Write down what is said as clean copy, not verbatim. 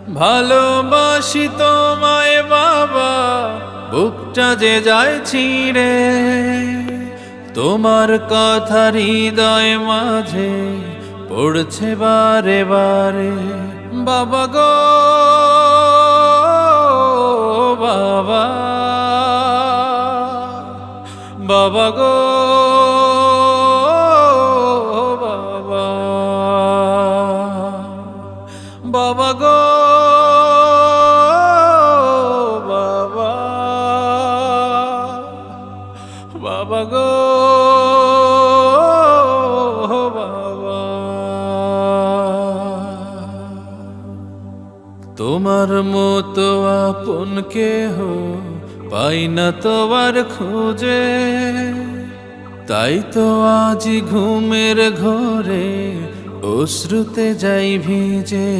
ভালোবাসি তোমায় বাবা, বুকটা যে যায় ছিঁড়ে। তোমার কথা হৃদয় মাঝে পড়ছে বারে বারে। বাবা গো বাবা, বাবা গো বাবা, বাবা গো বাবা, বাবা গো বাবা। তোমার মতো আপন কেহ পাই না তো আর খুঁজে, তাই তো আজ ঘুমের ঘোরে অশ্রুতে যাই ভিজে।